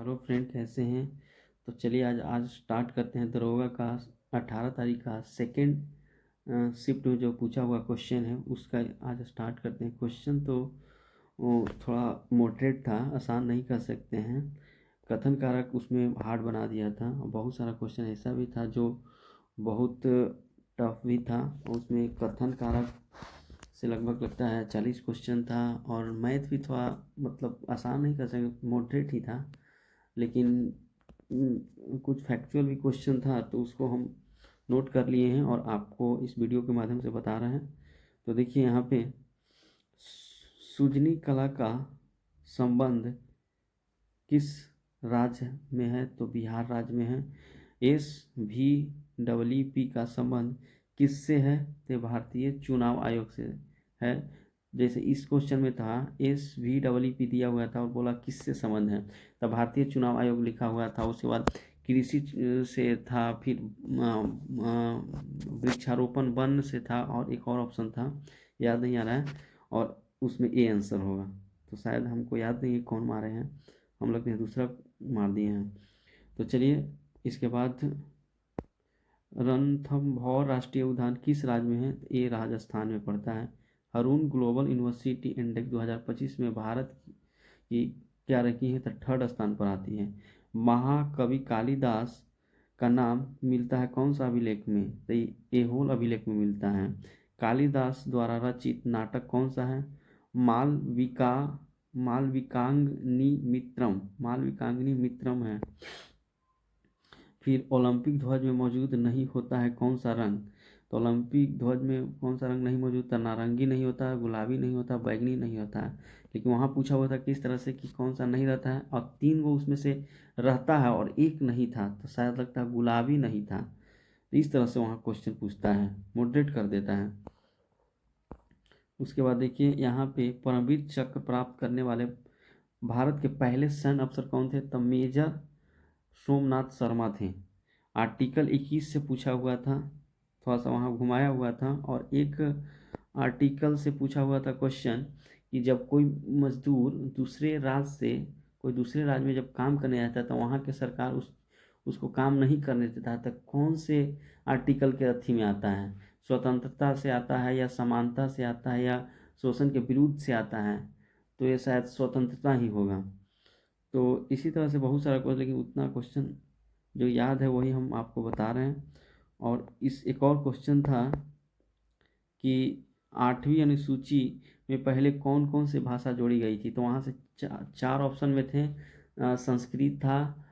Hello friend, कैसे हैं। तो चलिए आज स्टार्ट करते हैं दरोगा का 18 तारीख का सेकंड शिफ्ट में जो पूछा हुआ क्वेश्चन है उसका आज स्टार्ट करते हैं। क्वेश्चन तो वो थोड़ा मॉडरेट था, आसान नहीं कर सकते हैं। कथन कारक उसमें हार्ड बना दिया था और बहुत सारा क्वेश्चन ऐसा भी था जो बहुत टफ भी था। उसमें कथन कारक से लगभग लगता है 40 क्वेश्चन था और मैथ भी थोड़ा मतलब आसान नहीं कर सकते, मॉडरेट ही था। लेकिन कुछ फैक्चुअल भी क्वेश्चन था तो उसको हम नोट कर लिए हैं और आपको इस वीडियो के माध्यम से बता रहे हैं। तो देखिए यहाँ पे सुजनी कला का संबंध किस राज्य में है, तो बिहार राज्य में है। SVPPP का संबंध किससे है, तो भारतीय चुनाव आयोग से है। जैसे इस क्वेश्चन में था SVPPP दिया हुआ था और बोला किससे संबंध है, तब भारतीय चुनाव आयोग लिखा हुआ था। उसके बाद कृषि से था, फिर वृक्षारोपण वन से था और एक और ऑप्शन था, याद नहीं आ रहा है, और उसमें ए आंसर होगा। तो शायद हमको याद नहीं है कौन मारे हैं, हम लोग ने दूसरा मार दिए हैं। तो चलिए इसके बाद रणथंभौर राष्ट्रीय उद्यान किस राज्य में है, तो ये राजस्थान में पड़ता है। हरून ग्लोबल यूनिवर्सिटी इंडेक्स 2025 में भारत की क्या रैंकिंग है, तो 3rd स्थान पर आती है। महाकवि कालिदास का नाम मिलता है कौन सा अभिलेख में, तो ऐहोल अभिलेख में मिलता है। कालिदास द्वारा रचित नाटक कौन सा है, मालविकाग्नि मित्रम है। फिर ओलंपिक ध्वज में मौजूद नहीं होता है कौन सा रंग, तो ओलंपिक ध्वज में कौन सा रंग नहीं मौजूद था, नारंगी नहीं होता, गुलाबी नहीं होता, बैगनी नहीं होता है। लेकिन वहाँ पूछा हुआ था किस तरह से कि कौन सा नहीं रहता है, और 3 वो उसमें से रहता है और एक नहीं था, तो शायद लगता है गुलाबी नहीं था। तो इस तरह से वहाँ क्वेश्चन पूछता है, मॉडरेट कर देता है। उसके बाद देखिए यहाँ पे परमवीर चक्र प्राप्त करने वाले भारत के पहले सैन्य अफसर कौन थे, तो मेजर सोमनाथ शर्मा थे। आर्टिकल 21 से पूछा हुआ था, थोड़ा सा वहाँ घुमाया हुआ था। और एक आर्टिकल से पूछा हुआ था क्वेश्चन कि जब कोई मजदूर दूसरे राज्य से कोई दूसरे राज्य में जब काम करने आता है तो वहाँ के सरकार उसको काम नहीं करने देता, तो कौन से आर्टिकल के अथी में आता है, स्वतंत्रता से आता है या समानता से आता है या शोषण के विरुद्ध से आता है, तो ये शायद स्वतंत्रता ही होगा। तो इसी तरह से बहुत सारा क्वेश्चन, लेकिन उतना क्वेश्चन जो याद है वही हम आपको बता रहे हैं। और इस एक और क्वेश्चन था कि 8वीं अनुसूची में पहले कौन कौन से भाषा जोड़ी गई थी, तो वहाँ से 4 ऑप्शन में थे। संस्कृत था,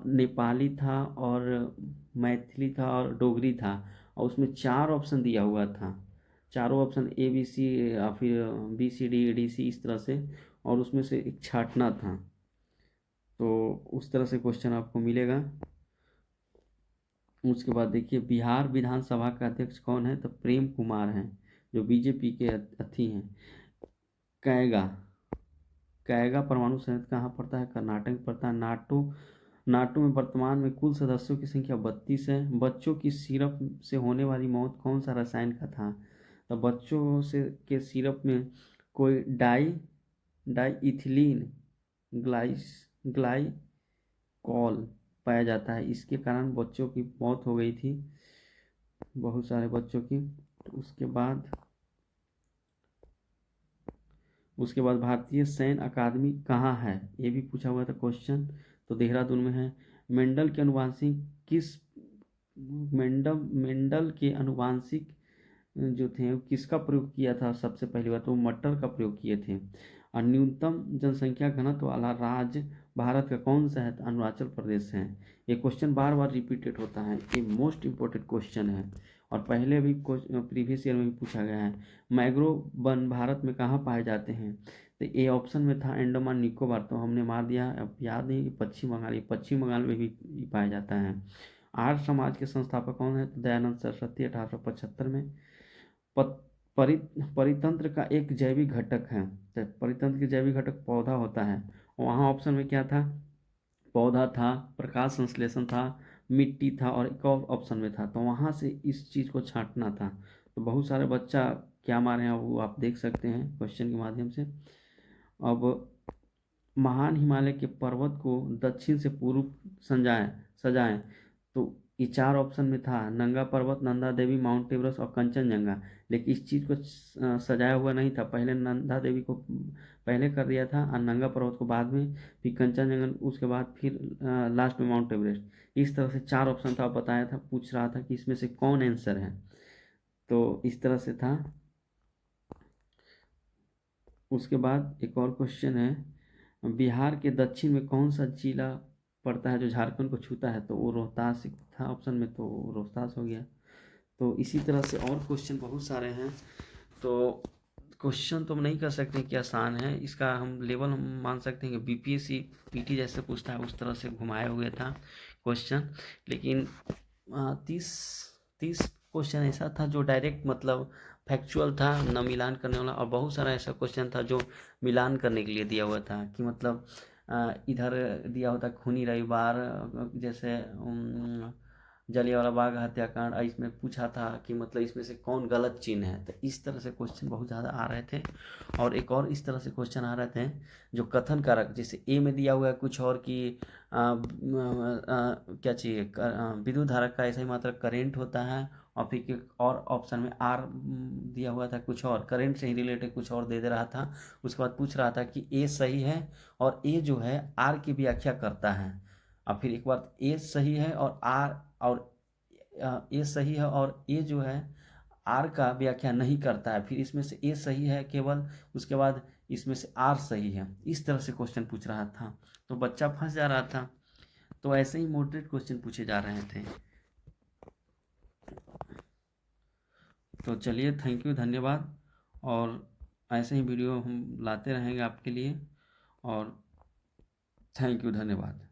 नेपाली था और मैथिली था और डोगरी था। और उसमें 4 ऑप्शन दिया हुआ था, चारों ऑप्शन ABC या फिर BCD ADC इस तरह से, और उसमें से एक छांटना था। तो उस तरह से क्वेश्चन आपको मिलेगा। उसके बाद देखिए बिहार विधानसभा का अध्यक्ष कौन है, तो प्रेम कुमार हैं जो BJP के अथी हैं। कैगा कैगा परमाणु संयंत्र कहाँ पड़ता है, कर्नाटक में पड़ता है। नाटो में वर्तमान में कुल सदस्यों की संख्या 32 है। बच्चों की सिरप से होने वाली मौत कौन सा रसायन का था, तो बच्चों से के सिरप में कोई डाई इथिलीन ग्लाइकॉल पाया जाता है, इसके कारण बच्चों की मौत हो गई थी, बहुत सारे बच्चों की। उसके बाद भारतीय सैन्य अकादमी कहाँ है, ये भी पूछा हुआ था क्वेश्चन, तो देहरादून में है। मेंडल के अनुवांशिक जो थे किसका प्रयोग किया था, सबसे पहली बात तो मटर का प्रयोग किए थे। और न्यूनतम जनसंख्या घनत्व वाला राज्य भारत का कौन सा है, तो अरुणाचल प्रदेश है। ये क्वेश्चन बार बार रिपीटेड होता है, ये मोस्ट इम्पोर्टेंट क्वेश्चन है और पहले भी प्रीवियस ईयर में भी पूछा गया है। मैंग्रोव वन भारत में कहाँ पाए जाते हैं, तो ए ऑप्शन में था अंडमान निकोबार, तो हमने मार दिया, अब याद नहीं कि पश्चिम बंगाल में भी पाया जाता है। आर्य समाज के संस्थापक कौन है, तो दयानंद सरस्वती 1875 में। परितंत्र का एक जैविक घटक है, तो परितंत्र के जैविक घटक पौधा होता है। वहाँ ऑप्शन में क्या था, पौधा था, प्रकाश संश्लेषण था, मिट्टी था और एक और ऑप्शन में था, तो वहाँ से इस चीज़ को छांटना था। तो बहुत सारे बच्चा क्या मारे हैं वो आप देख सकते हैं क्वेश्चन के माध्यम से। अब महान हिमालय के पर्वत को दक्षिण से पूर्व सजाएं। तो ये 4 ऑप्शन में था, नंगा पर्वत, नंदा देवी, माउंट एवरेस्ट और कंचनजंगा। लेकिन इस चीज़ को सजाया हुआ नहीं था, पहले नंदा देवी को पहले कर दिया था और नंगा पर्वत को बाद में, फिर कंचनजंगा, उसके बाद फिर लास्ट में माउंट एवरेस्ट। इस तरह से 4 ऑप्शन था, बताया था, पूछ रहा था कि इसमें से कौन आंसर है। तो इस तरह से था। उसके बाद एक और क्वेश्चन है, बिहार के दक्षिण में कौन सा जिला पड़ता है जो झारखंड को छूता है? तो वो रोहतास था ऑप्शन में, तो रोहतास हो गया। तो इसी तरह से और क्वेश्चन बहुत सारे हैं। तो क्वेश्चन तो हम नहीं कर सकते कि आसान है, इसका हम लेवल हम मान सकते हैं कि बीपीएससी पीटी जैसे पूछता है उस तरह से घुमाया हुआ था क्वेश्चन। लेकिन 30 क्वेश्चन ऐसा था जो डायरेक्ट मतलब फैक्चुअल था, न मिलान करने वाला, और बहुत सारा ऐसा क्वेश्चन था जो मिलान करने के लिए दिया हुआ था कि मतलब इधर दिया होता खूनी रविवार, जैसे जलियांवाला बाग हत्याकांड, इसमें पूछा था कि मतलब इसमें से कौन गलत चिन्ह है। तो इस तरह से क्वेश्चन बहुत ज़्यादा आ रहे थे। और एक और इस तरह से क्वेश्चन आ रहे थे जो कथन कारक, जैसे ए में दिया हुआ है कुछ और कि क्या चाहिए, विद्युत धारा का ऐसा ही मात्रा करेंट होता है, और फिर एक और ऑप्शन में आर दिया हुआ था, कुछ और करंट से ही रिलेटेड कुछ और दे रहा था। उसके बाद पूछ रहा था कि ए सही है और ए जो है आर की व्याख्या करता है, और फिर एक बार ए सही है और आर, और ए सही है और ए जो है आर का व्याख्या नहीं करता है, फिर इसमें से ए सही है केवल, उसके बाद इसमें से आर सही है। इस तरह से क्वेश्चन पूछ रहा था, तो बच्चा फंस जा रहा था। तो ऐसे ही मॉडरेट क्वेश्चन पूछे जा रहे थे। तो चलिए, थैंक यू, धन्यवाद। और ऐसे ही वीडियो हम लाते रहेंगे आपके लिए। और थैंक यू, धन्यवाद।